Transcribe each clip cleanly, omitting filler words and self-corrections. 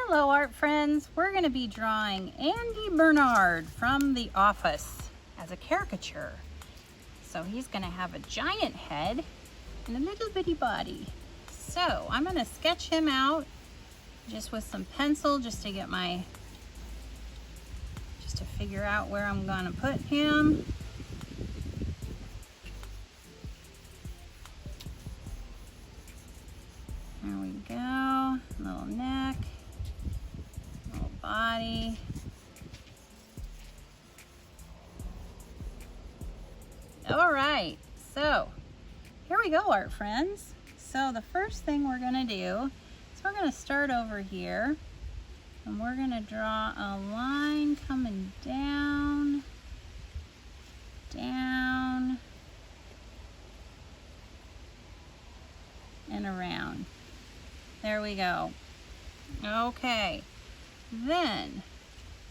Hello art friends, we're going to be drawing Andy Bernard from The Office as a caricature. So he's going to have a giant head and a little bitty body. So I'm going to sketch him out just with some pencil just to figure out where I'm going to put him. There we go, little neck. Body. All right, so here we go, art friends. So the first thing we're gonna do is we're gonna start over here and we're gonna draw a line coming down, down, and around. There we go. Okay. Then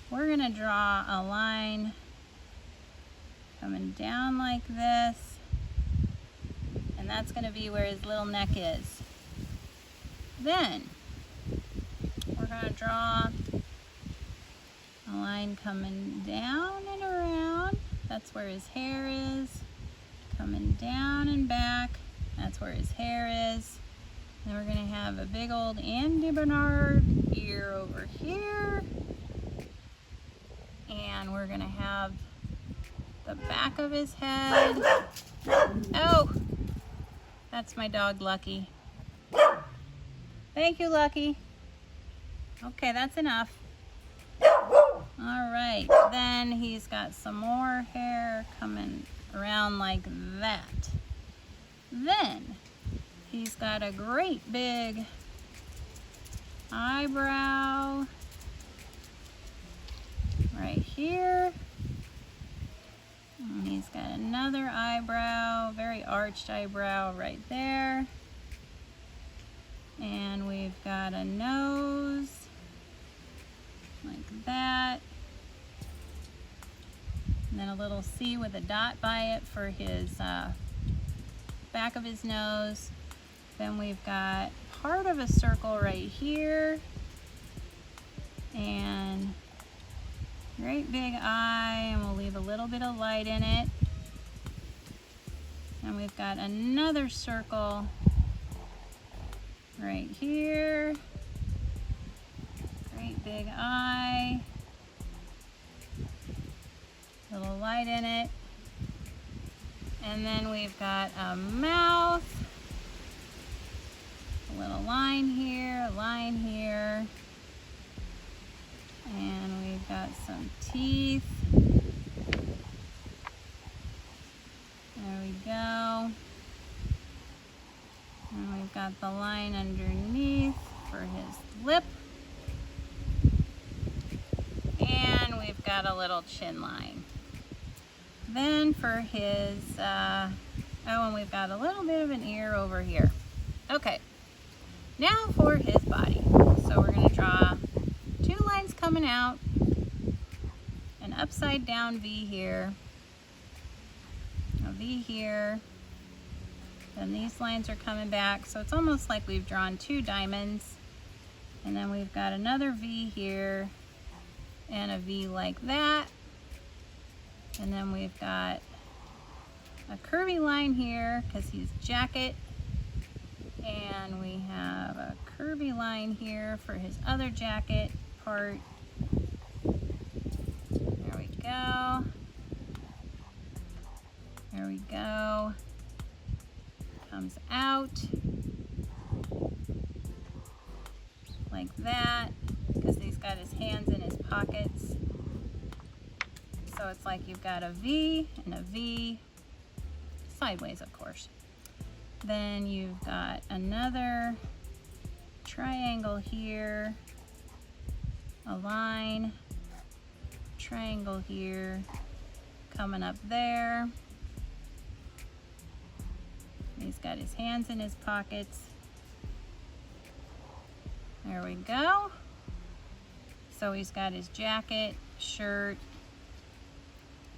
we're going to draw a line coming down like this, and that's going to be where his little neck is. Then we're going to draw a line coming down and around. That's where his hair is. Coming down and back. That's where his hair is. Then we're going to have a big old Andy Bernard ear over here. And we're going to have the back of his head. Oh, that's my dog Lucky. Thank you, Lucky. Okay, that's enough. All right, then he's got some more hair coming around like that. Then he's got a great big eyebrow right here. And he's got another eyebrow, very arched eyebrow right there. And we've got a nose like that. And then a little C with a dot by it for his back of his nose. Then we've got part of a circle right here, and great big eye, and we'll leave a little bit of light in it. And we've got another circle right here, great big eye, little light in it. And then we've got a mouth. A little line here, and we've got some teeth. There we go. And we've got the line underneath for his lip. And we've got a little chin line. Then for his, and we've got a little bit of an ear over here. Okay. Now for his body. So we're going to draw two lines coming out, an upside down V here, a V here, then these lines are coming back. So it's almost like we've drawn two diamonds, and then we've got another V here and a V like that, and then we've got a curvy line here because he's jacket. And we have a curvy line here for his other jacket part. There we go. There we go. Comes out like that because he's got his hands in his pockets. So it's like you've got a V and a V, sideways of course. Then you've got another triangle here, a line, triangle here, coming up there. He's got his hands in his pockets. There we go. So he's got his jacket, shirt.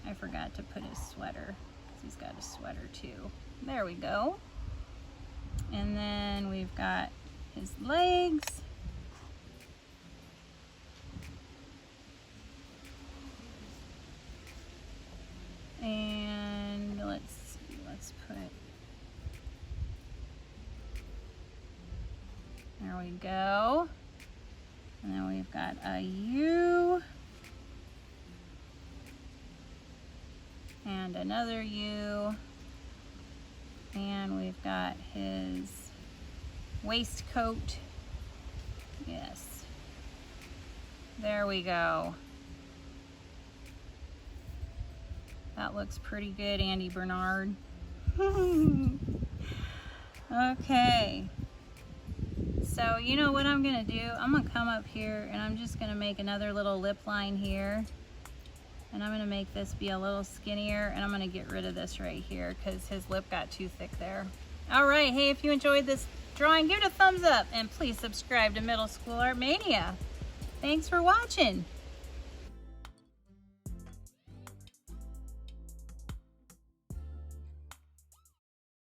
I forgot to put his sweater, because he's got a sweater too. There we go. And then we've got his legs. And let's see, let's put, there we go. And then we've got a U. And another U. And we've got his waistcoat. Yes. There we go. That looks pretty good, Andy Bernard. Okay. So you know what I'm gonna do? I'm gonna come up here and I'm just gonna make another little lip line here. And I'm gonna make this be a little skinnier, and I'm gonna get rid of this right here because his lip got too thick there. All right, hey, if you enjoyed this drawing, give it a thumbs up and please subscribe to Middle School Art Mania. Thanks for watching.